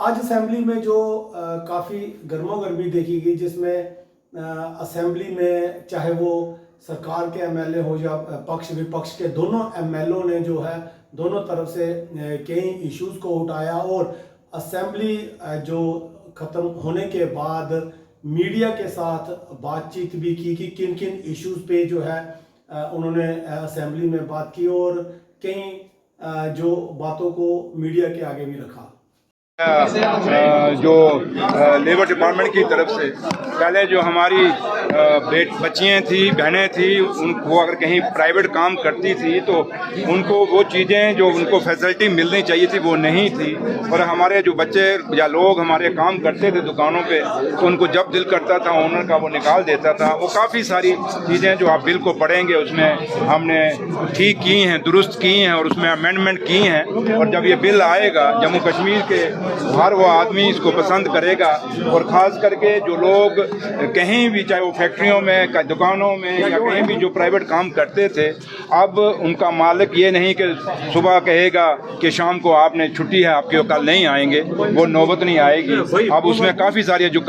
आज असेंबली में जो काफ़ी गर्मागर्मी देखी गई, जिसमें असेंबली में चाहे वो सरकार के एमएलए हो या पक्ष विपक्ष के दोनों एमएलओ ने जो है दोनों तरफ से कई इश्यूज को उठाया और असेंबली जो ख़त्म होने के बाद मीडिया के साथ बातचीत भी की कि किन किन इश्यूज पे जो है उन्होंने असेंबली में बात की और कई जो बातों को मीडिया के आगे भी रखा। जो लेबर डिपार्टमेंट की तरफ से पहले जो हमारी बच्चियाँ थी, बहनें थी, उनको अगर कहीं प्राइवेट काम करती थी तो उनको वो चीज़ें जो उनको फैसिलिटी मिलनी चाहिए थी वो नहीं थी। और हमारे जो बच्चे या लोग हमारे काम करते थे दुकानों पे तो उनको जब दिल करता था ओनर का वो निकाल देता था। वो काफ़ी सारी चीज़ें जो आप बिल को पढ़ेंगे उसमें हमने ठीक की हैं, दुरुस्त की हैं और उसमें अमेंडमेंट की हैं। और जब ये बिल आएगा जम्मू कश्मीर के हर वो आदमी इसको पसंद करेगा। और ख़ास करके जो लोग कहीं भी, चाहे वो फैक्ट्रियों में, दुकानों में या कहीं भी जो प्राइवेट काम करते थे, अब उनका मालिक ये नहीं कि सुबह कहेगा कि शाम को आपने छुट्टी है, आपके कल नहीं आएंगे, वो नौबत नहीं आएगी। अब उसमें काफ़ी सारे जो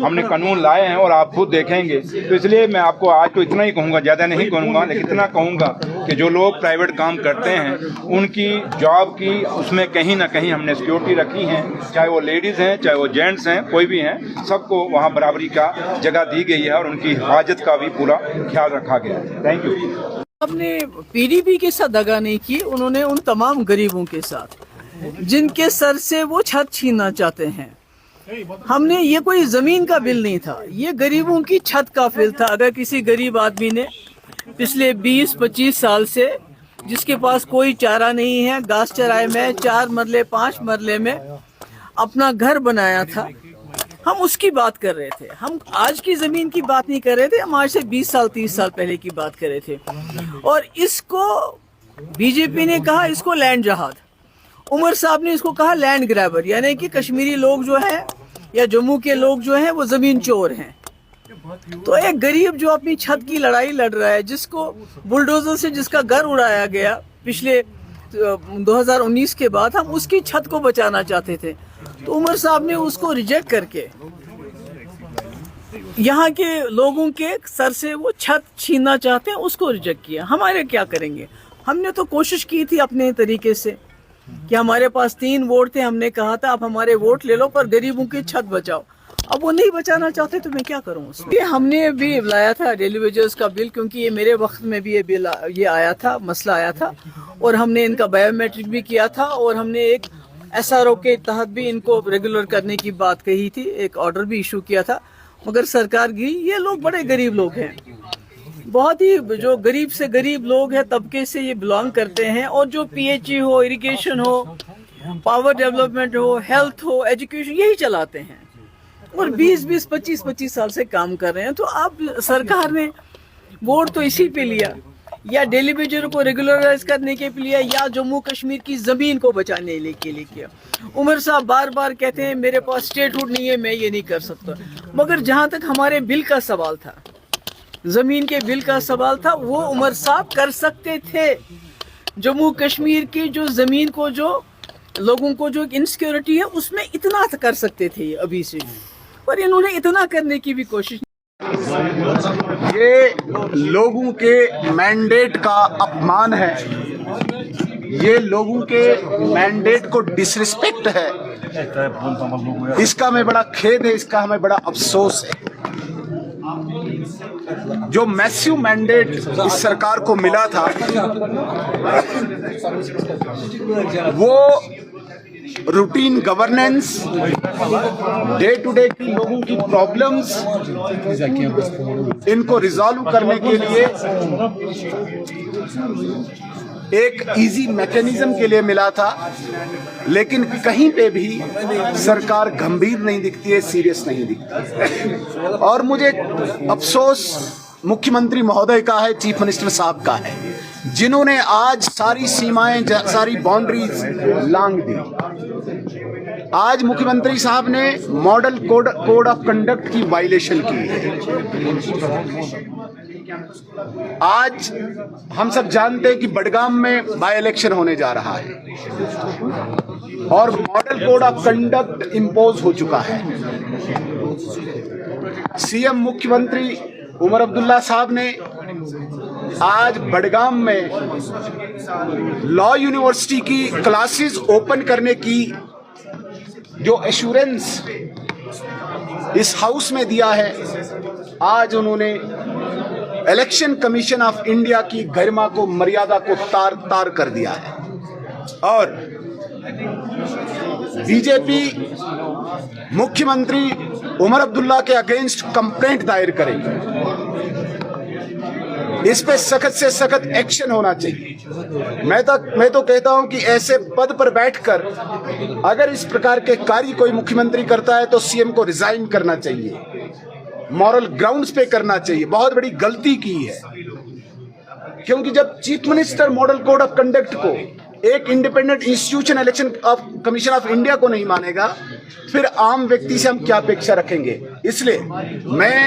हमने कानून लाए हैं और आप खुद देखेंगे। तो इसलिए मैं आपको आज तो इतना ही कहूँगा, ज़्यादा नहीं कहूँगा, लेकिन इतना कहूँगा कि जो लोग प्राइवेट काम करते हैं उनकी जॉब की उसमें कहीं ना कहीं हमने सिक्योरिटी रखी है, चाहे वो लेडीज़ हैं, चाहे वो जेंट्स हैं, कोई भी हैं, सबको वहाँ बराबरी का जगह दी गई है और उनकी हिफाजत का भी पूरा ख्याल रखा गया है। Thank you. हमने पीडीपी के साथ दगा नहीं की, उन्होंने उन तमाम गरीबों के साथ जिनके सर से वो छत छीनना चाहते हैं। हमने ये कोई जमीन का बिल नहीं था, ये गरीबों की छत का बिल था। अगर किसी गरीब आदमी ने पिछले 20-25 साल से, जिसके पास कोई चारा नहीं है, घास चराए में 4 मरले 5 मरले में अपना घर बनाया था, हम उसकी बात कर रहे थे। हम आज की जमीन की बात नहीं कर रहे थे, हम आज से 20 साल 30 साल पहले की बात कर रहे थे। और इसको बीजेपी ने कहा इसको लैंड जहाद, उमर साहब ने इसको कहा लैंड ग्रैबर, यानी कि कश्मीरी लोग जो है या जम्मू के लोग जो हैं वो जमीन चोर हैं। तो एक गरीब जो अपनी छत की लड़ाई लड़ रहा है, जिसको बुलडोजर से जिसका घर उड़ाया गया पिछले 2019 के बाद, हम उसकी छत को बचाना चाहते थे। तो उमर साहब ने उसको रिजेक्ट करके यहाँ के लोगों के सर से वो छत छीनना चाहते हैं, उसको रिजेक्ट किया। हमारे क्या करेंगे? हमने तो कोशिश की थी अपने तरीके से कि हमारे पास 3 वोट थे, हमने कहा था आप हमारे वोट ले लो पर गरीबों की छत बचाओ। अब वो नहीं बचाना चाहते तो मैं क्या करूँ? ये हमने भी लाया था डेली वेजेस का बिल, क्योंकि ये मेरे वक्त में भी ये बिल ये आया था, मसला आया था, और हमने इनका बायोमेट्रिक भी किया था और हमने एक SRO के तहत भी इनको रेगुलर करने की बात कही थी, एक ऑर्डर भी इशू किया था, मगर सरकार गिरी। ये लोग बड़े गरीब लोग हैं, बहुत ही जो गरीब से गरीब लोग हैं, तबके से ये बिलोंग करते हैं, और जो PHE हो, इरिगेशन हो, पावर डेवलपमेंट हो, हेल्थ हो, एजुकेशन, यही चलाते हैं और 20-20, 25-25 साल से काम कर रहे हैं। तो अब सरकार ने वोट तो इसी पे लिया, या डेली वेजर को रेगुलराइज करने के लिए, या जम्मू कश्मीर की ज़मीन को बचाने के लिए किया। उमर साहब बार बार कहते हैं मेरे पास स्टेटहुड नहीं है, मैं ये नहीं कर सकता, मगर जहाँ तक हमारे बिल का सवाल था, ज़मीन के बिल का सवाल था, वो उमर साहब कर सकते थे। जम्मू कश्मीर की जो ज़मीन को, जो लोगों को जो इनसिक्योरिटी है, उसमें इतना कर सकते थे अभी से, पर इन्होंने इतना करने की भी कोशिश। ये लोगों के मैंडेट का अपमान है, ये लोगों के मैंडेट को डिसरिस्पेक्ट है। इसका हमें बड़ा खेद है, इसका हमें बड़ा अफसोस है। जो मैसिव मैंडेट इस सरकार को मिला था वो routine governance, day to day की लोगों की प्रॉब्लम्स, इनको रिजॉल्व करने के लिए एक इजी मैकेनिज्म के लिए मिला था, लेकिन कहीं पे भी सरकार गंभीर नहीं दिखती है, सीरियस नहीं दिखती। और मुझे अफसोस मुख्यमंत्री महोदय का है, चीफ मिनिस्टर साहब का है, जिन्होंने आज सारी सीमाएं, सारी बाउंड्रीज लांघ दी। आज मुख्यमंत्री साहब ने मॉडल कोड ऑफ कंडक्ट की वायलेशन की है। आज हम सब जानते हैं कि बडगाम में बाय इलेक्शन होने जा रहा है और model code of conduct impose हो चुका है। सीएम मुख्यमंत्री उमर अब्दुल्ला साहब ने आज बडगाम में लॉ यूनिवर्सिटी की क्लासेस ओपन करने की जो एश्योरेंस इस हाउस में दिया है, आज उन्होंने इलेक्शन कमीशन ऑफ इंडिया की गरिमा को, मर्यादा को तार तार कर दिया है और बीजेपी मुख्यमंत्री उमर अब्दुल्ला के अगेंस्ट कंप्लेंट दायर करेगी। इस पे सख्त से सख्त एक्शन होना चाहिए। मैं तो कहता हूं कि ऐसे पद पर बैठकर अगर इस प्रकार के कार्य कोई मुख्यमंत्री करता है तो सीएम को रिजाइन करना चाहिए, मॉरल ग्राउंड्स पे करना चाहिए। बहुत बड़ी गलती की है, क्योंकि जब chief minister model code of conduct को एक independent institution election commission of India को नहीं मानेगा, फिर आम व्यक्ति से हम क्या अपेक्षा रखेंगे। इसलिए मैं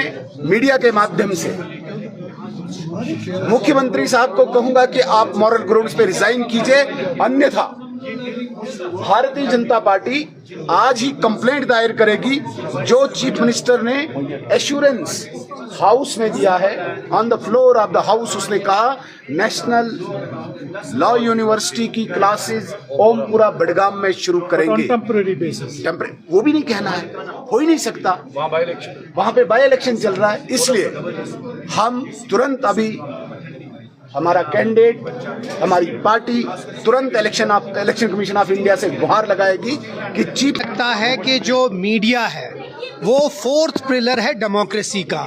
मीडिया के माध्यम से मुख्यमंत्री साहब को कहूंगा कि आप मॉरल ग्राउंड्स पे रिजाइन कीजिए, अन्यथा भारतीय जनता पार्टी आज ही कंप्लेंट दायर करेगी जो चीफ मिनिस्टर ने एश्योरेंस हाउस में दिया है। On the floor of the house उसने कहा नेशनल लॉ यूनिवर्सिटी की क्लासेस ओमपुरा बडगाम में शुरू करेंगे टेम्पररी बेसिस। वो भी नहीं कहना है, हो ही नहीं सकता, वहां पे बाय इलेक्शन चल रहा है। इसलिए हम तुरंत अभी हमारा कैंडिडेट, हमारी पार्टी तुरंत इलेक्शन कमीशन ऑफ इंडिया से गुहार लगाएगी कि चीफ लगता है कि जो मीडिया है वो फोर्थ पिलर है डेमोक्रेसी का,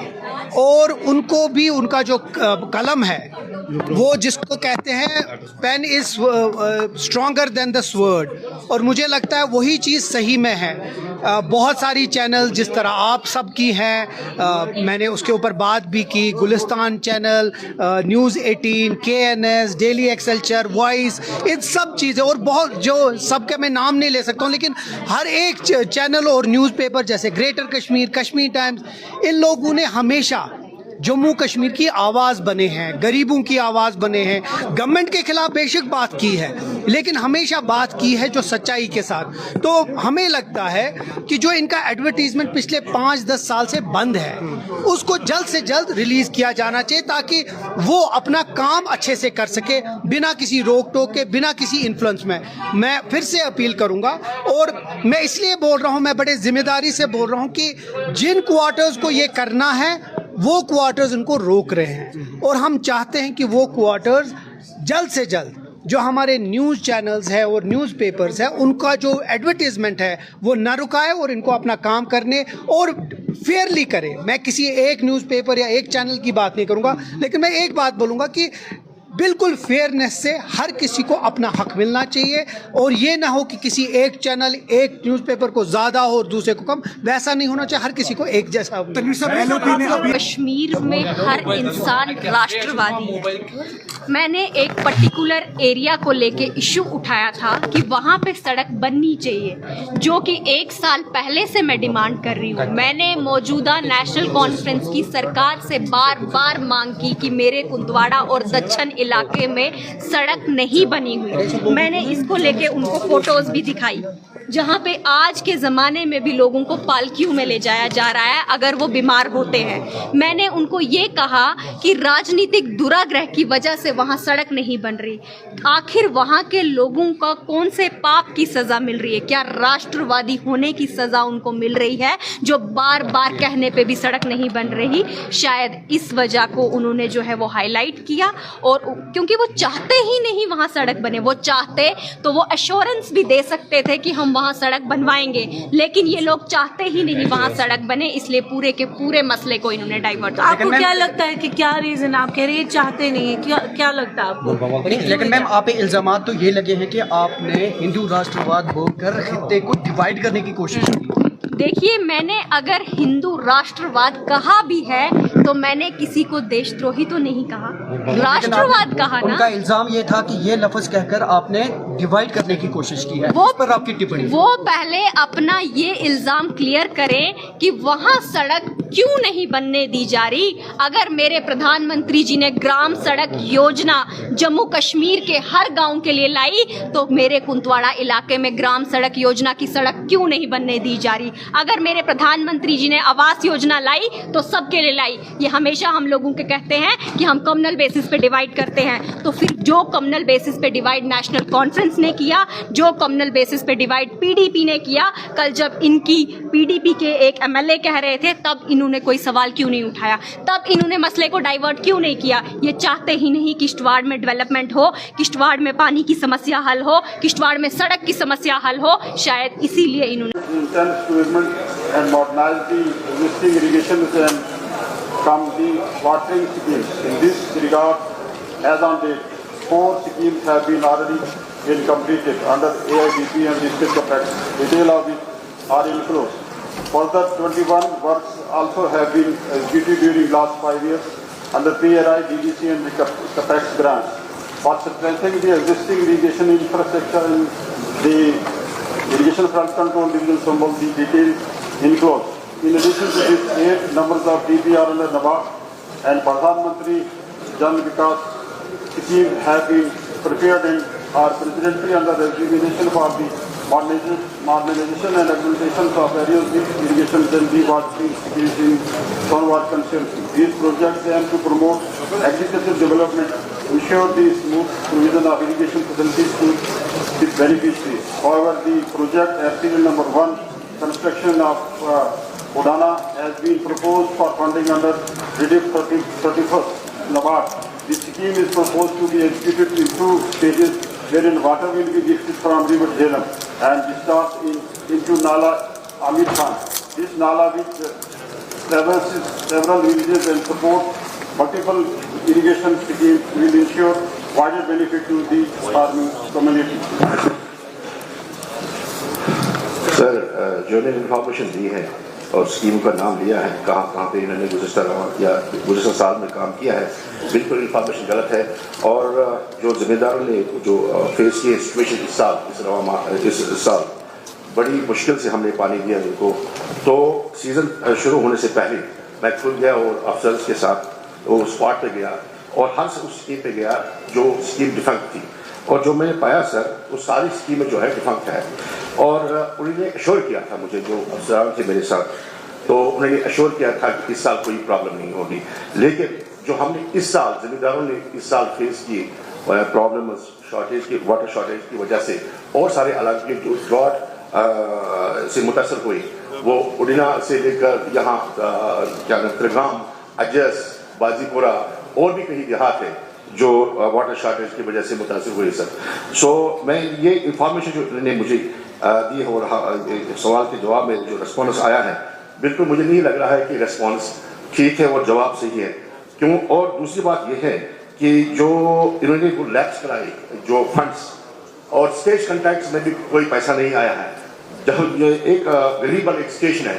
और उनको भी उनका जो कलम है वो जिसको कहते हैं pen is stronger than the sword, और मुझे लगता है वही चीज़ सही में है। बहुत सारी चैनल जिस तरह आप सब की हैं, मैंने उसके ऊपर बात भी की, Gulistan channel, news 18, KNS, daily excelsior, voice, इन सब चीज़ें और बहुत जो सबके मैं नाम नहीं ले सकता हूँ, लेकिन हर एक चैनल और न्यूज़पेपर जैसे ग्रेटर कश्मीर, कश्मीर टाइम्स, इन लोगों ने हमेशा जम्मू कश्मीर की आवाज़ बने हैं, गरीबों की आवाज़ बने हैं, गवर्नमेंट के खिलाफ बेशक बात की है, लेकिन हमेशा बात की है जो सच्चाई के साथ। तो हमें लगता है कि जो इनका एडवर्टीजमेंट पिछले 5-10 साल से बंद है, उसको जल्द से जल्द रिलीज़ किया जाना चाहिए ताकि वो अपना काम अच्छे से कर सके बिना किसी रोक टोक के, बिना किसी इन्फ्लुएंस में। मैं फिर से अपील करूँगा, और मैं इसलिए बोल रहा हूँ, मैं बड़े जिम्मेदारी से बोल रहा हूँ कि जिन क्वार्टर्स को ये करना है वो क्वार्टर्स उनको रोक रहे हैं, और हम चाहते हैं कि वो क्वार्टर्स जल्द से जल्द जो हमारे न्यूज़ चैनल्स है और न्यूज़पेपर्स है उनका जो एडवर्टीजमेंट है वो ना रुकाए और इनको अपना काम करने और फेयरली करे। मैं किसी एक न्यूज़पेपर या एक चैनल की बात नहीं करूँगा, लेकिन मैं एक बात बोलूँगा कि बिल्कुल फेयरनेस से हर किसी को अपना हक मिलना चाहिए, और ये ना हो कि किसी एक चैनल, एक न्यूज़पेपर को ज़्यादा हो और दूसरे को कम, वैसा नहीं होना चाहिए। हर किसी को एक जैसा। कश्मीर में हर इंसान राष्ट्रवादी है। मैंने एक पर्टिकुलर एरिया को लेके इशू उठाया था कि वहाँ पे सड़क बननी चाहिए, जो कि 1 साल पहले से मैं डिमांड कर रही हूँ। मैंने मौजूदा नेशनल कॉन्फ्रेंस की सरकार से बार बार मांग की कि मेरे कुंदवाड़ा और दक्षिण इलाके में सड़क नहीं बनी हुई। मैंने इसको लेके उनको फोटोज भी दिखाई, जहाँ पे आज के ज़माने में भी लोगों को पालकियों में ले जाया जा रहा है अगर वो बीमार होते हैं। मैंने उनको ये कहा कि राजनीतिक दुराग्रह की वजह से वहाँ सड़क नहीं बन रही। आखिर वहाँ के लोगों का कौन से पाप की सज़ा मिल रही है? क्या राष्ट्रवादी होने की सज़ा उनको मिल रही है, जो बार बार कहने पे भी सड़क नहीं बन रही? शायद इस वजह को उन्होंने जो है वो हाईलाइट किया, और क्योंकि वो चाहते ही नहीं वहाँ सड़क बने। वो चाहते तो वो एश्योरेंस भी दे सकते थे कि हम वहाँ सड़क बनवाएंगे, लेकिन ये लोग चाहते ही नहीं वहाँ सड़क बने, इसलिए पूरे के पूरे मसले को इन्होंने डाइवर्ट। आपको क्या लगता है कि क्या रीजन? आप कह रहे हैं चाहते नहीं है, क्या लगता है आपको? लेकिन मैम आप पे इल्जाम तो ये लगे हैं कि आपने हिंदू राष्ट्रवाद बोलकर खित्ते को डिवाइड करने की कोशिश की। देखिए, मैंने अगर हिंदू राष्ट्रवाद कहा भी है तो मैंने किसी को देशद्रोही तो नहीं कहा, राष्ट्रवाद कहा ना। उनका इल्जाम ये था कि ये लफ्ज कहकर आपने डिवाइड करने की कोशिश की है। वो इस पर आपकी टिप्पणी? वो पहले अपना ये इल्जाम क्लियर करें कि वहाँ सड़क क्यों नहीं बनने दी जा रही? अगर मेरे प्रधानमंत्री जी ने ग्राम सड़क योजना जम्मू कश्मीर के हर गांव के लिए लाई, तो मेरे कुंतवाड़ा इलाके में ग्राम सड़क योजना की सड़क क्यों नहीं बनने दी जा रही? अगर मेरे प्रधानमंत्री जी ने आवास योजना लाई तो सबके लिए लाई। ये हमेशा हम लोगों के कहते हैं कि हम कम्युनल बेसिस पे डिवाइड करते हैं, तो फिर जो कम्युनल बेसिस पे डिवाइड नेशनल कॉन्फ्रेंस ने किया, जो कम्युनल बेसिस पे डिवाइड पीडीपी ने किया, कल जब इनकी पीडीपी के एक एमएलए कह रहे थे तब इन्होंने कोई सवाल क्यों नहीं उठाया? तब इन्होंने मसले को डाइवर्ट क्यों नहीं किया? ये चाहते ही नहीं कि किश्तवाड़ में डेवलपमेंट हो, किश्तवाड़ में पानी की समस्या हल हो, किश्तवाड़ में सड़क की समस्या हल हो, शायद इसीलिए इन्होंने from the watering schemes. In this regard, as on date, 4 schemes have been already been completed under AIDP and district capex, detail of which are enclosed. Further 21 works also have been executed during last 5 years under PRI, DDC and the capex grants. For strengthening the existing irrigation infrastructure in the irrigation flood control division, some of the details enclosed. In addition to this, 8 numbers of DPR under NABARD and Pradhan Mantri Jan Vikas scheme have been prepared and are presently under examination for the modernization and augmentation of areas with irrigation and dewatering schemes in Sonwar constituency. These projects aim to promote agricultural development, ensure the smooth provision of irrigation facilities to its beneficiaries. However, the project serial number 1, construction of Udana, has been proposed for funding under REDIF 31st NABARD. The scheme is proposed to be executed in 2 stages, wherein water will be lifted from River Jhelum and discharged into Nala Amir Khan. This Nala, which traverses several villages and supports multiple irrigation schemes, will ensure wider benefit to the farming community. Sir, जो ने information दी है और scheme का नाम लिया है, कहाँ पे इन्होंने गुज़श्ता साल में काम किया है, बिल्कुल इन्फॉर्मेशन गलत है। और जो जिम्मेदारों ने जो फेस किए सिचुएशन इस साल बड़ी मुश्किल से हमने पानी दिया इनको। तो सीज़न शुरू होने से पहले मैं खुद गया और अफसर्स के साथ वो स्पॉट पे गया और हर उस स्कीम पे गया जो स्कीम डिफेक्ट थी, और जो मैंने पाया सर वो सारी स्कीमें जो है डिफेक्ट है। और उन्होंने अश्योर किया था मुझे, जो अफसरान थे मेरे साथ, तो उन्होंने अश्योर किया था कि इस साल कोई प्रॉब्लम नहीं होगी। लेकिन जो हमने इस साल जिम्मेदारों ने इस साल फेस की प्रॉब्लम शॉर्टेज की, वाटर शॉर्टेज की वजह से, और सारे अलग जो ड्रॉट से मुतासर हुई, वो उड़ीना से लेकर यहाँ क्या त्रिगाम, अजस, बाजीपुरा और भी कई देहात है जो वाटर शॉर्टेज की वजह से मुतासर हुए सर। सो मैं ये इंफॉर्मेशन जो उन्होंने मुझे दी है और सवाल के जवाब में जो रिस्पॉन्स आया है, बिल्कुल मुझे नहीं लग रहा है कि रिस्पॉन्स ठीक है और जवाब सही है। क्यों? और दूसरी बात यह है कि जो इन्होंने वो लैब्स कराई, जो फंड्स और स्टेज कॉन्ट्रैक्ट्स में भी कोई पैसा नहीं आया है। जब ये एक गरीब एक स्टेशन है,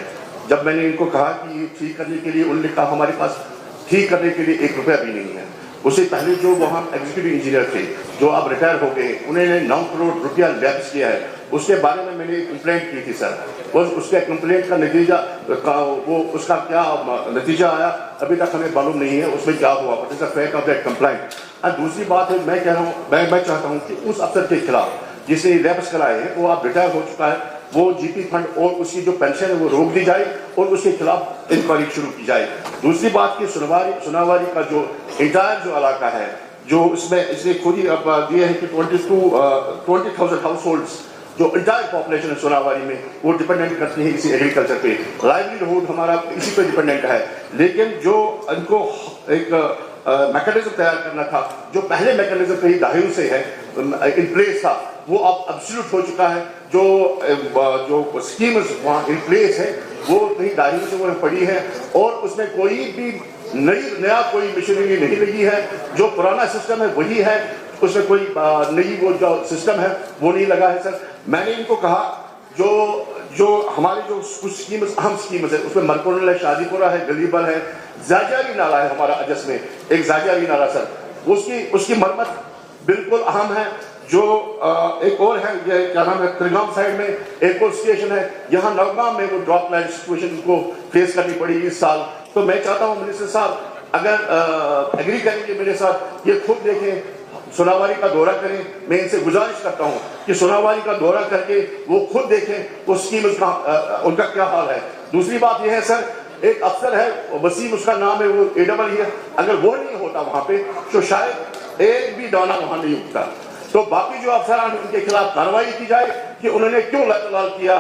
जब मैंने इनको कहा कि ठीक करने के लिए, उन्होंने कहा हमारे पास ठीक करने के लिए 1 रुपया भी नहीं है। उससे पहले जो वहाँ एग्जीक्यूटिव इंजीनियर थे जो अब रिटायर हो गए, उन्होंने 9 करोड़ रुपया लैप्स किया है। उसके बारे में मैंने कंप्लेंट की थी सर, और उसके कंप्लेंट का नतीजा वो उसका क्या नतीजा आया अभी तक हमें मालूम नहीं है, उसमें क्या हुआ, but it's a fact of that complaint. और दूसरी बात है, मैं कह रहा हूँ, मैं चाहता हूँ कि उस अफसर के खिलाफ जिसने लैप्स कराए हैं, वो आप रिटायर हो चुका है, वो जीपी फंड और उसकी जो पेंशन है वो रोक दी जाए और उसके खिलाफ इंक्वायरी शुरू की जाए। दूसरी बात की सुनावारी का जो इंटायर जो इलाका है, जो इसने खुद ही दिए हैं कि 20,000 हाउस होल्ड्स जो इंटायर पॉपुलेशन है सोनावारी में, वो डिपेंडेंट करती है इसी एग्रीकल्चर पे, लाइवलीहुड हमारा इसी पे डिपेंडेंट है। लेकिन जो इनको एक मैकेनिज्म तैयार करना था, जो पहले मैकेनिज्म कई दहाइयों से है इन प्लेस था, वो अब एब्सोल्यूट हो चुका है। जो स्कीम्स वहाँ इन प्लेस है वो कई दहाइयों से वो पड़ी है और उसमें कोई भी नया कोई मशीनरी नहीं लगी है। जो पुराना सिस्टम है वही है, उसमें कोई नई वो जो सिस्टम है वो नहीं लगा है सर। मैंने इनको कहा जो हमारे जो कुछ स्कीम्स अहम स्कीम्स है, उसमें मरकोनल है, शादीपुरा है, गलीबल है, जाजारी नाला है हमारा अजस में, एक जाजारी नाला सर, उसकी मरम्मत बिल्कुल अहम है। जो एक और है, ये क्या नाम है, त्रिगाम साइड में एक और स्टेशन है, यहाँ नवगाम में वो ड्रॉप लाइन सिचुएशन को फेस करनी पड़ी इस साल। तो मैं चाहता हूँ मिनिस्टर साहब अगर एग्री करेंगे मेरे साथ, ये खुद देखें, सोनावारी का दौरा करें। मैं इनसे गुजारिश करता हूँ कि सोनावारी का दौरा करके वो खुद देखें वो स्कीम उनका क्या हाल है। दूसरी बात यह है सर, एक अफसर है वसीम, उसका नाम है, वो AEE है, अगर वो नहीं होता वहाँ पे तो शायद एक भी दाना वहाँ नहीं उगता। तो बाकी जो अफसरान उनके खिलाफ कार्रवाई की जाए कि उन्होंने क्यों लाल किया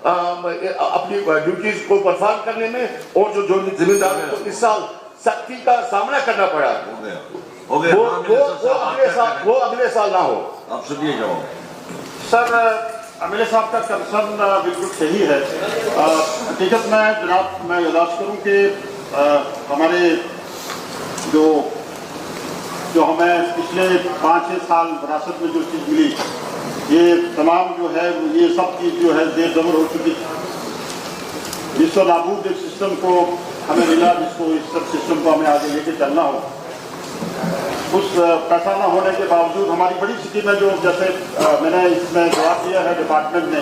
अपनी ड्यूटीज को परफॉर्म करने में, और जो जिम्मेदार है तो इस साल सख्ती का सामना करना पड़ा, वो अगले साल ना हो। आप सुनिए जवाब। सर, एमएलए साहब का कंसर्न बिल्कुल सही है। हकीकत में जनाब मैं याद करूं कि हमारे जो हमें पिछले 5-6 साल विरासत में जो चीज़ मिली, ये तमाम जो है ये सब चीज़ जो है देर दबर हो चुकी। विश्व नाबूद एक सिस्टम को हमें मिला, जिसको इस सब सिस्टम को हमें आगे लेके चलना हो। उस पैसा न होने के बावजूद हमारी बड़ी स्कीमें जो जैसे मैंने इसमें जवाब दिया है डिपार्टमेंट ने,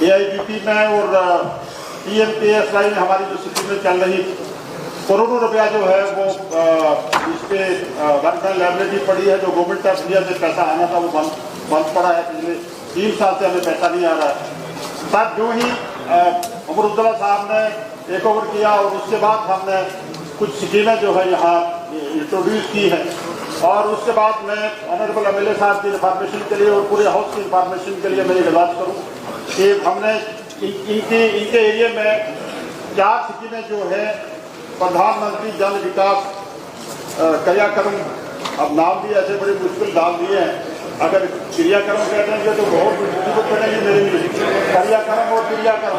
AIBP में और PMKSY में हमारी जो स्कीमें चल रही, करोड़ों रुपया जो है वो इस पे वर्क एंड लाइबिलिटी पड़ी है। जो गवर्नमेंट टैक्स दिया से पैसा आना था वो बंद पड़ा है। पिछले 3 साल से हमें पैसा नहीं आ रहा है। साथ जो ही अमरुद्दौला साहब ने टेक ओवर किया और उसके बाद हमने कुछ स्कीमें जो है यहाँ इंट्रोड्यूस की है, और उसके बाद मैं ऑनरेबल एमएलए साहब की इंफॉर्मेशन के लिए और पूरे हाउस की इंफॉर्मेशन के लिए मैं ये बात करूँ कि हमने इनके एरिया में 4 स्कीमें जो है प्रधानमंत्री जन विकास क्रियाक्रम, अब नाम भी ऐसे बड़े मुश्किल डाल दिए हैं। अगर क्रियाक्रम कहते हैं तो बहुत मुसीबत पड़ेगी मेरे लिए, क्रियाक्रम और क्रियाक्रम।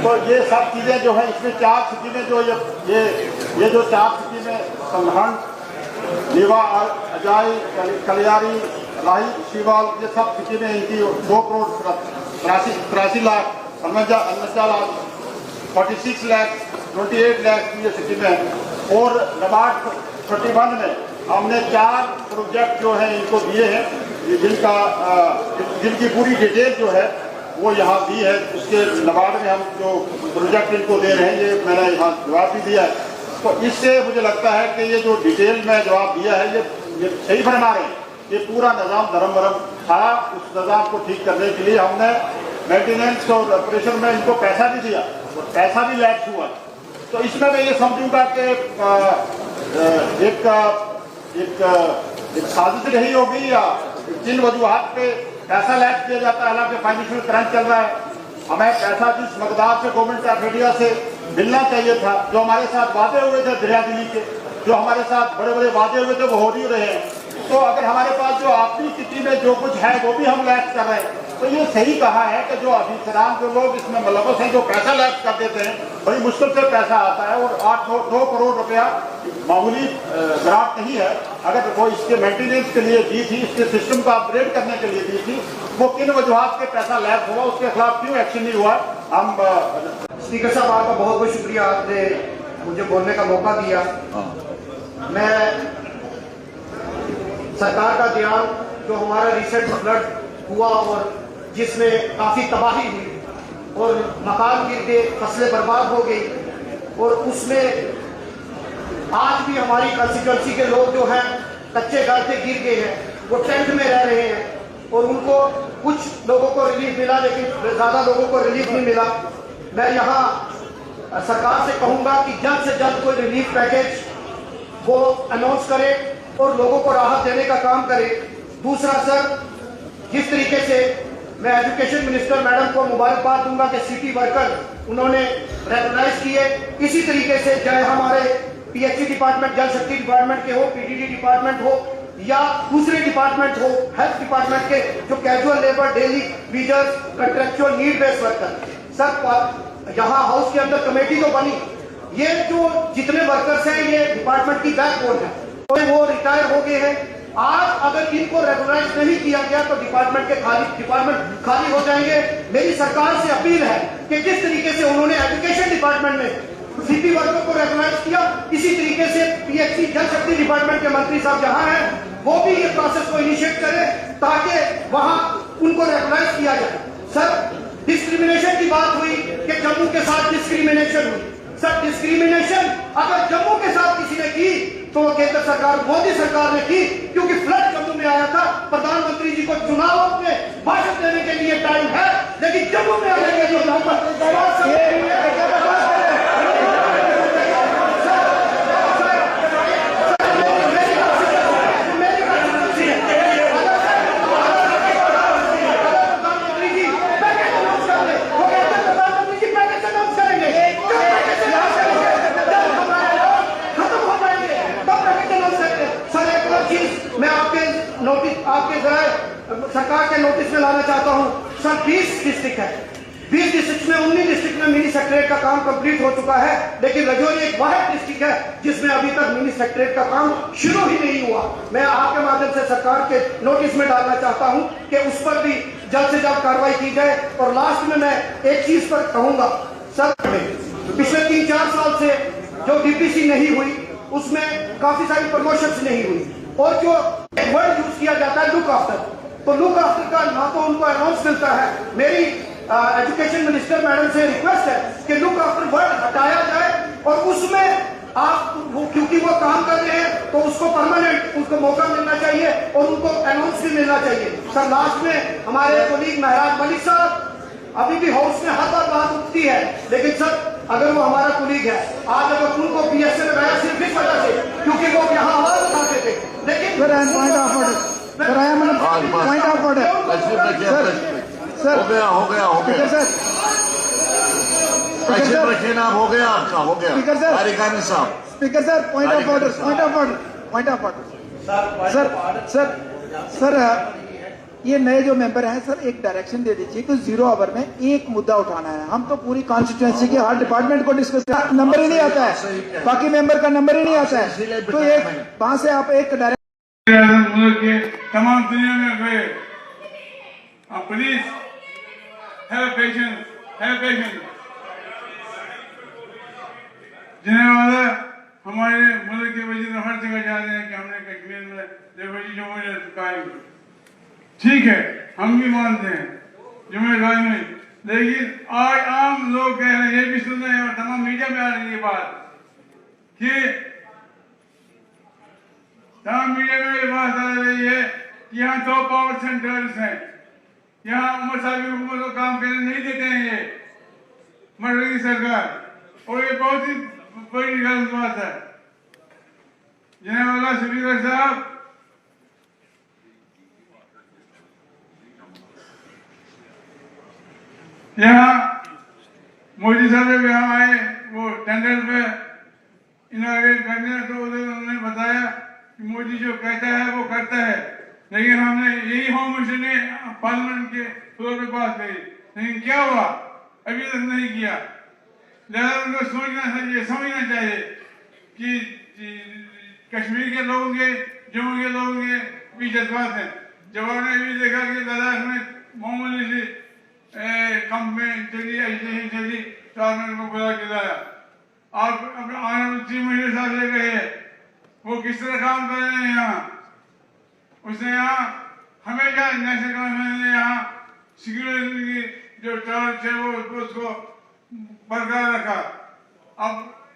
तो ये सब चीज़ें जो है इसमें 4 स्कीमें जो ये जो 4 स्कीमें संघन, नीवा, अजाई, कलियारी, लाही, शिवाल, ये सब स्कीमें इनकी 2 करोड़ 83 लाख 49 लाख 46 लाख 28 लाख की ये स्कीमें। और नबार्ड 31 में हमने 4 प्रोजेक्ट जो है इनको दिए हैं, जिनकी पूरी डिटेल जो है वो यहाँ दी है। उसके नबार्ड में हम जो प्रोजेक्ट इनको दे रहे हैं, ये मैंने यहाँ जवाब भी दिया है। तो इससे मुझे लगता है कि ये जो डिटेल में जवाब दिया है ये सही फरमा रहे हैं। ये पूरा निज़ाम धर्म था, उस निज़ाम को ठीक करने के लिए हमने मेंटेनेंस और ऑपरेशन में इनको पैसा भी दिया और पैसा भी लैप्स हुआ। तो इसमें मैं ये समझूंगा कि एक साजिश रही होगी या जिन वजूहात पे पैसा लैप्स किया जाता है, हालांकि फाइनेंशियल क्रंच चल रहा है। हमें पैसा जिस मकदार से गवर्नमेंट ऑफ इंडिया से मिलना चाहिए था, जो हमारे साथ वादे हुए थे दरिया दिली के, जो हमारे साथ बड़े बड़े वादे हुए थे वो हो नहीं रहे हैं। तो अगर हमारे पास जो आपकी स्थिति में जो कुछ है वो भी हम लैप्स कर रहे हैं, तो ये सही कहा है कि जो अफसरान जो लोग इसमें मुलव्वस हैं, जो पैसा लैप्स कर देते हैं, बड़ी मुश्किल से पैसा आता है। और 8-9 करोड़ रुपया मामूली ग्रांट नहीं है। अगर वो इसके मेंटेनेंस के लिए दी थी, इसके सिस्टम को अपग्रेड करने के लिए दी थी, वो किन वजूहात के पैसा लैप्स हुआ, उसके खिलाफ क्यों एक्शन नहीं हुआ। हम स्पीकर साहब आपका बहुत बहुत शुक्रिया, आपने मुझे बोलने का मौका दिया। मैं सरकार का ध्यान जो हमारा रिसेंट फ्लड हुआ और जिसमें काफी तबाही हुई और मकान गिर गए, फसलें बर्बाद हो गई, और उसमें आज भी हमारी कंस्टिट्यूएंसी के लोग जो हैं कच्चे घर से गिर गए हैं, वो टेंट में रह रहे हैं और उनको कुछ लोगों को रिलीफ मिला, लेकिन ज्यादा लोगों को रिलीफ नहीं मिला। मैं यहाँ सरकार से कहूंगा कि जल्द से जल्द कोई रिलीफ पैकेज वो अनाउंस करे और लोगों को राहत देने का काम करे। दूसरा सर, जिस तरीके से मैं एजुकेशन मिनिस्टर मैडम को मुबारकबाद दूंगा कि सिटी वर्कर उन्होंने रेकग्नाइज किए, इसी तरीके से चाहे हमारे PHE डिपार्टमेंट, जल शक्ति डिपार्टमेंट के हो, PDD डिपार्टमेंट हो या दूसरे डिपार्टमेंट हो, हेल्थ डिपार्टमेंट के जो casual labour, daily wagers, contractual need based worker, sir यहाँ हाउस के अंदर कमेटी तो बनी, ये जो जितने वर्कर्स हैं ये डिपार्टमेंट की बैकबोन है, तो वो रिटायर हो गए हैं। आज अगर इनको रेगुलाइज नहीं किया गया तो डिपार्टमेंट खाली हो जाएंगे। मेरी सरकार से अपील है कि जिस तरीके से उन्होंने एजुकेशन डिपार्टमेंट में सीपी वर्कर को रेगुलाइज किया। इसी तरीके से पीएचई जल शक्ति डिपार्टमेंट के मंत्री साहब जहां हैं वो भी ये प्रोसेस को इनिशिएट करें ताकि वहां उनको रेगुलाइज किया जाए। सर, डिस्क्रिमिनेशन की बात हुई कि जम्मू के साथ डिस्क्रिमिनेशन हुई। सर, डिस्क्रिमिनेशन अगर जम्मू के साथ किसी ने की तो वो केंद्र सरकार, मोदी सरकार ने की, क्योंकि फ्लड जम्मू में आया था। प्रधानमंत्री जी को चुनाव में भाषण देने के लिए टाइम है, लेकिन जम्मू में आने के आपके जरा सरकार के नोटिस में लाना चाहता हूं। सर, 20 डिस्ट्रिक्ट है, 20 डिस्ट्रिक्ट में 19 डिस्ट्रिक्ट में मिनी सेक्रेटरीट का काम कंप्लीट हो चुका है, लेकिन रजौरी एक वाहिद डिस्ट्रिक्ट है जिसमें अभी तक मिनी सेक्रेटरीट का काम शुरू ही नहीं हुआ। मैं आपके माध्यम से सरकार के नोटिस में डालना चाहता हूं कि उस पर भी जल्द से जल्द कार्रवाई की जाए। और लास्ट में मैं एक चीज पर कहूंगा, सर, पिछले 3-4 साल से जो डीपीसी नहीं हुई उसमें काफी सारी प्रमोशंस नहीं हुई, और जो वर्ड यूज किया जाता है लुक आफ्टर, तो लुक आफ्टर का ना तो उनको अनाउंस मिलता है। मेरी एजुकेशन मिनिस्टर मैडम से रिक्वेस्ट है कि लुक आफ्टर वर्ड हटाया जाए और उसमें आप क्योंकि वो काम कर रहे हैं तो उसको परमानेंट उसको मौका मिलना चाहिए और उनको अनाउंस भी मिलना चाहिए। सर, लास्ट में हमारे कोलीग महराज मलिक साहब, अभी भी हाउस में हर बार बात उठती है, लेकिन सर अगर वो हमारा कुलीग है, आज अगर उनको पीएस से लगाया सिर्फ इस वजह से क्योंकि वो यहाँ आवाज उठाते थे, लेकिन पॉइंट ऑफ ऑर्डर सर, हो गया sir, speaker sir, point of order sir, ये नए जो मेंबर हैं सर, एक डायरेक्शन दे दीजिए कि 0 आवर में एक मुद्दा उठाना है। हम तो पूरी कॉन्स्टिट्यूएंसी के हर डिपार्टमेंट को डिस्कस कर, नंबर ही नहीं आता है, बाकी मेंबर का नंबर ही नहीं आता है, तो एक वहां से आप एक डायरेक्शन तमाम दुनिया में गए। Please have patience. जिन्हें वाला हमारे मुल्क के वजीर हर जगह जा रहे हैं कि हमने कश्मीर में देखो जी जमहूरियत कायम, ठीक है, हम भी मानते हैं जुम्मेदारी में, लेकिन आज आम लोग कह रहे हैं, ये भी सुन रहे हैं और तमाम मीडिया में आ रही है बात कि तमाम मीडिया में ये बात आ रही है कि यहाँ 2 पावर सेंटर्स हैं, यहाँ उमर साहब की हुकूमत को काम करने नहीं देते हैं ये मरकजी सरकार, और ये बहुत ही बड़ी गलत बात है। जनाब स्पीकर साहब, यहाँ मोदी साहब जब यहाँ आए वो टेंडर पे इनॉग्रेट करने, तो उधर उन्होंने बताया कि मोदी जो कहता है वो करता है, लेकिन हमने यही होम मिनिस्टर ने पार्लियामेंट के फ्लोर पे पास करी, लेकिन क्या हुआ अभी तक नहीं किया। लिहाजा उनको समझना चाहिए कि कश्मीर के लोगों के, जम्मू के लोगों के भी जज्बात हैं। जब आपने भी देखा कि लद्दाख में मामूली सी कम में चली तो आपने उनको बुला के लाया। आप अपने ऑनरेबल चीफ मिनिस्टर साहब से कहिए वो किस तरह काम कर रहे हैं यहाँ। उसने यहाँ हमेशा नेशनल कॉन्फ्रेंस ने यहाँ सिक्योरिटी की जो टॉर्च है वो उसको बरकरार रखा। अब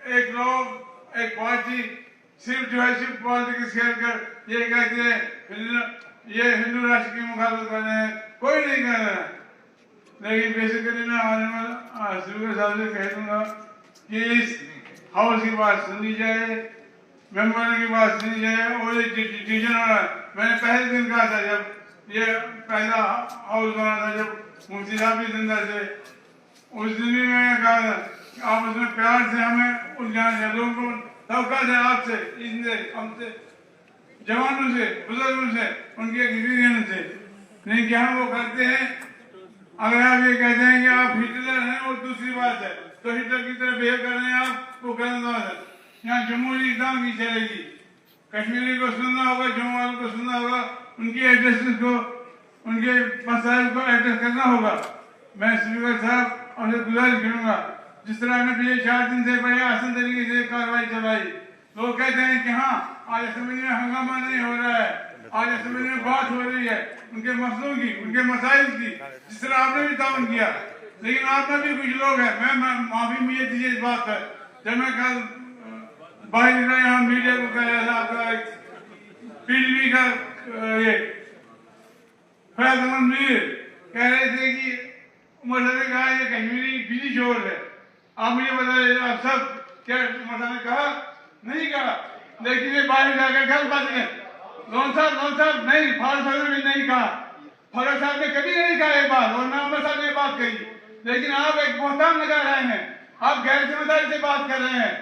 एक लोग, एक पार्टी सिर्फ जो है सिर्फ पॉलिटिक्स खेल कर ये कहती है ये हिंदू राष्ट्र की मुखालफत कर रहे हैं, कोई नहीं कर रहा है। लेकिन बेसिकली मैं ऑनरेबल स्पीकर साहब से कह दूंगा कि इस हाउस की बात सुनी जाए, मेंबर की बात सुनी जाए, और ये डिसीजन हो रहा है। मैंने पहले दिन कहा था जब ये पहला हाउस बना था, जब मुफ्ती साहब भी जिंदा थे, उस दिन भी मैंने कहा था कि आप उसमें प्यार से हमें उलझाना चाहिए। लोगों को तवक्का है आपसे, इनसे, हमसे, जवानों से, बुजुर्गों से, उनके एक्सपीरियंस से, लेकिन क्या वो करते हैं। अगर आप ये कहते हैं कि आप हिटलर हैं और दूसरी बात है, तो हिटलर की तरह बिहेव कर रहे हैं आप, वो गलत बात है। यहाँ जमहूरी इस्लाम की चलेगी, कश्मीरी को सुनना होगा, जम्मू वालों को सुनना होगा, उनके एड्रेसेस को, उनके मसाइल को एड्रेस करना होगा। मैं स्पीकर साहब आपसे गुजारिश करूंगा जिस तरह हमने पिछले 4 दिन से बड़े आसान तरीके से कार्रवाई चलाई। लोग कहते हैं कि हाँ आज असेंबली में हंगामा नहीं हो रहा है, आज असेंबली में बात हो रही है उनके मसलों की, उनके मसाइल की, जिस तरह आपने भी ताउन किया। लेकिन आप में भी कुछ लोग हैं, मैं माफी मुझे दीजिए इस बात पर, जब मैं कल बाहर निकला यहाँ मीडिया को कह रहा था, आपका पीडीपी का ये फैज अहमद मीर कह रहे थे कि उमर साहब ने कहा ये कश्मीरी बिजली शोर है। आप मुझे बताइए, आप सब क्या उमर साहब ने कहा? नहीं कहा। लेकिन ये बाहर जाकर घर बात है, लोन साहब नहीं, फारूक साहब ने भी नहीं कहा, फारूक साहब ने कभी नहीं कहा ये बात, और ना उमर साहब ने बात कही। लेकिन आप एक बहतान लगा रहे हैं, आप गैर जिम्मेदारी से बात कर रहे हैं।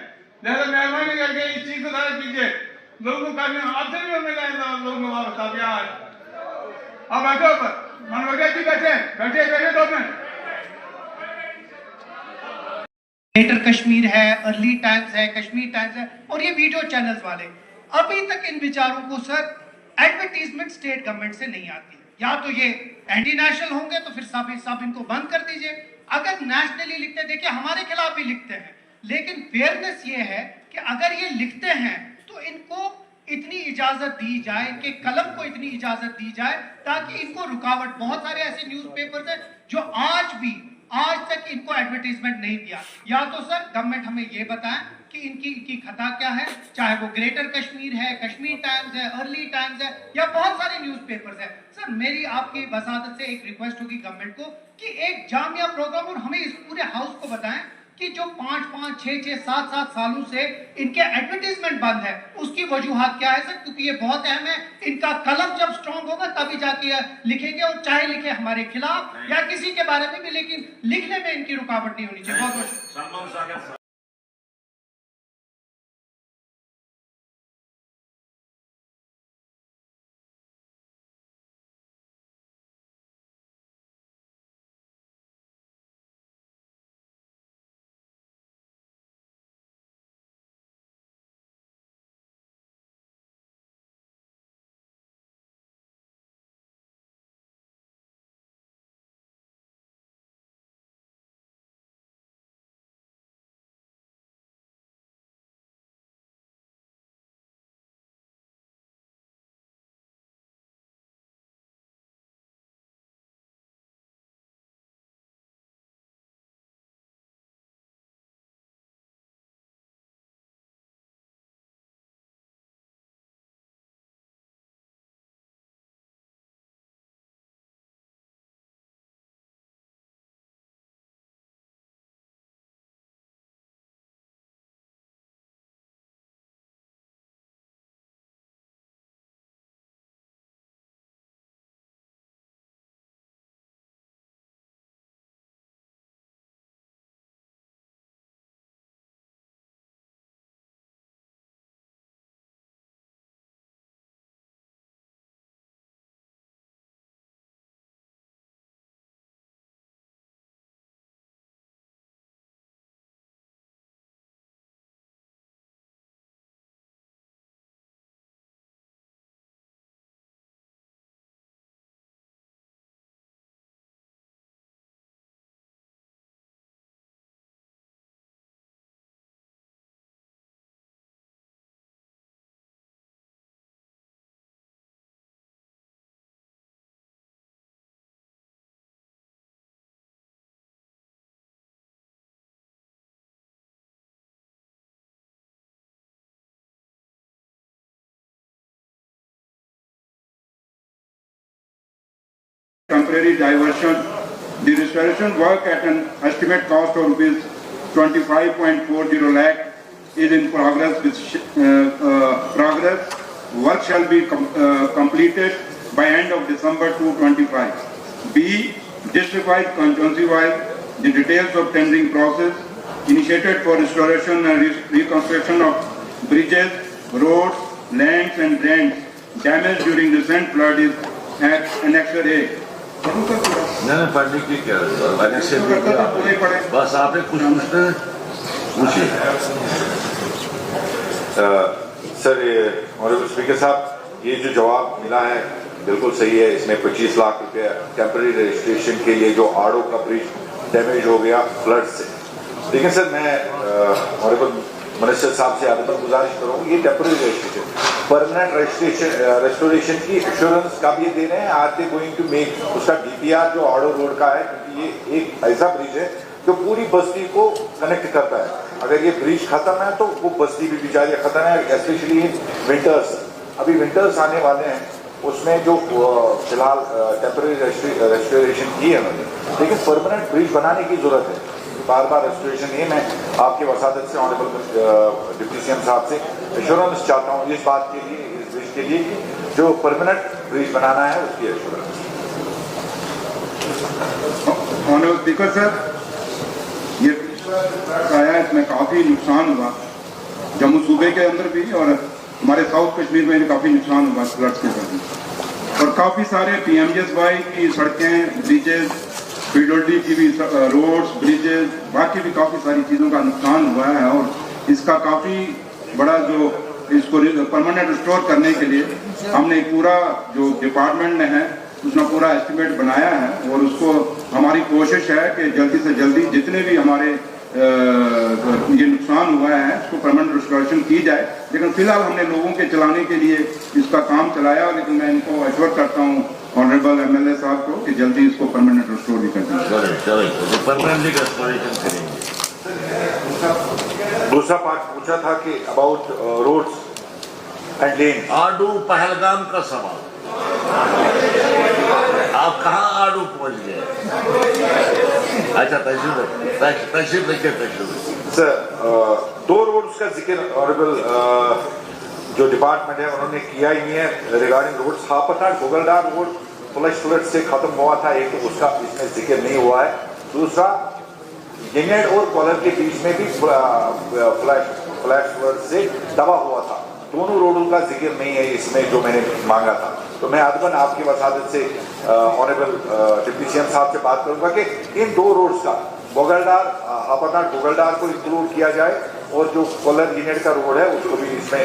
लिहाजा मेहरबानी करके इस चीज को दायरा कीजिए। लोगों का आपसे भी मिला लोगों को वापस आप यहाँ आप बैठो पर मन वगैरह जी बैठे 2 मिनट। ग्रेटर कश्मीर है, अर्ली टाइम्स है, कश्मीर टाइम्स है और ये वीडियो चैनल्स वाले, अभी तक इन विचारों को सर एडवर्टीजमेंट स्टेट गवर्नमेंट से नहीं आती। या तो ये एंटी नेशनल होंगे तो फिर साफ इनको बंद कर दीजिए। अगर नेशनली लिखते, देखिए हमारे खिलाफ भी लिखते हैं, लेकिन फेयरनेस ये है कि अगर ये लिखते हैं तो इनको इतनी इजाजत दी जाए, कि कलम को इतनी इजाजत दी जाए ताकि इनको रुकावट, बहुत सारे ऐसे न्यूज़पेपर्स हैं जो आज तक इनको एडवर्टीजमेंट नहीं दिया। या तो सर गवर्नमेंट हमें ये बताएं कि इनकी खता क्या है, चाहे वो ग्रेटर कश्मीर है, कश्मीर टाइम्स है, अर्ली टाइम्स है या बहुत सारे न्यूज़पेपर्स हैं। सर मेरी आपकी वसादत से एक रिक्वेस्ट होगी गवर्नमेंट को कि एक जामिया प्रोग्राम, और हमें इस पूरे हाउस को बताएं कि जो 5-5, 6-6, 7-7 सालों से इनके एडवर्टीजमेंट बंद है, उसकी वजूहात क्या है सर? क्योंकि ये बहुत अहम है। इनका कलम जब स्ट्रॉन्ग होगा तभी जाके लिखेंगे, और चाहे लिखे हमारे खिलाफ या किसी के बारे में भी, लेकिन लिखने में इनकी रुकावट नहीं होनी चाहिए। बहुत temporary diversion. The restoration work at an estimate cost of rupees 25.40 lakh is in progress. Work shall be completed by end of December 2025. B. District-wide, constituency-wide, the details of tendering process initiated for restoration and reconstruction of bridges, roads, lands and drains damaged during recent flood is at Annexure A. नहीं पढ़ने की क्या बस आपने कुछ पूछना है पूछिए। सर ऑनरेबल स्पीकर साहब, ये जो जवाब मिला है बिल्कुल सही है। इसमें 25 लाख रुपया टेम्पररी रजिस्ट्रेशन के लिए जो आड़ो का ब्रिज डैमेज हो गया फ्लड से, देखिए सर, मैं ऑनरेबल मिनिस्टर साहब से आदर गुजारिश करूँ, ये टेम्पररी रजिस्ट्रेशन, परमानेंट रेस्टोरेशन की एश्योरेंस का भी ये दे रहे हैं। Are they going to make उसका डीपीआर जो ऑर्डर रोड का है, क्योंकि ये एक ऐसा ब्रिज है जो पूरी बस्ती को कनेक्ट करता है। अगर ये ब्रिज खत्म है तो वो बस्ती भी बेचारी खत्म है, स्पेशली इन विंटर्स। अभी विंटर्स आने वाले हैं, उसमें जो फिलहाल टेम्पररी रेस्टोरेशन की है उन्होंने, लेकिन परमानेंट ब्रिज बनाने की जरूरत है। बार बार रेस्टोरेशन ये मैं आपकी वसादत से ऑनरेबल डिप्टी सीएम साहब से एश्योरेंस चाहता हूँ इस बात के लिए, इस ब्रिज के लिए, जो परमानेंट ब्रिज बनाना है उसकी एश्योरेंस। ऑनरेबल स्पीकर सर, ये आया है, इसमें काफ़ी नुकसान हुआ जम्मू सूबे के अंदर भी, और हमारे साउथ कश्मीर में भी काफ़ी नुकसान हुआ फ्लड्स के कारण, और काफ़ी सारे PMGSY की सड़कें, ब्रिजेज, PWD की भी रोड्स, ब्रिजेज, बाकी भी काफ़ी सारी चीज़ों का नुकसान हुआ है। और इसका काफ़ी बड़ा जो इसको परमानेंट रिस्टोर करने के लिए हमने एक पूरा जो डिपार्टमेंट ने है उसने पूरा एस्टिमेट बनाया है, और उसको हमारी कोशिश है कि जल्दी से जल्दी जितने भी हमारे ये नुकसान हुआ है उसको परमानेंट रिस्टोरेशन की जाए। लेकिन फिलहाल हमने लोगों के चलाने के लिए इसका काम चलाया, लेकिन मैं इनको एश्योर करता हूँ ऑनरेबल MLA साहब को कि जल्दी इसको परमानेंट रिस्टोर भी कर देंगे। परमानेंटली रेस्टोरेशन करेंगे। दूसरा पार्ट पूछा था कि अबाउट रोड्स एंड लेन। आडू पहलगाम का सवाल, आप कहाँ आडू पहुंच गए? अच्छा, तशरीफ रखिए। सर, 2 रोड्स का जिक्र ऑनरेबल जो डिपार्टमेंट है उन्होंने किया ही नहीं है रिगार्डिंग रोड्स। हापरनाट गोगलडार रोड फ्लड से खत्म हुआ था, एक तो उसका इसमें जिक्र नहीं हुआ है। दूसरा, गिनेड और कॉलर के बीच में भी फ्लैश फ्लड से तबाह हुआ था, दोनों रोडों का जिक्र नहीं है इसमें जो मैंने मांगा था। तो मैं आदमन आपकी वसादत से ऑनरेबल डिप्टी सीएम साहब से बात करूंगा कि इन 2 रोड्स का गोगलडार, हापरनाट गोगलडार को इंक्लूड किया जाए, और जो कॉलर गिनेड का रोड है उसको भी इसमें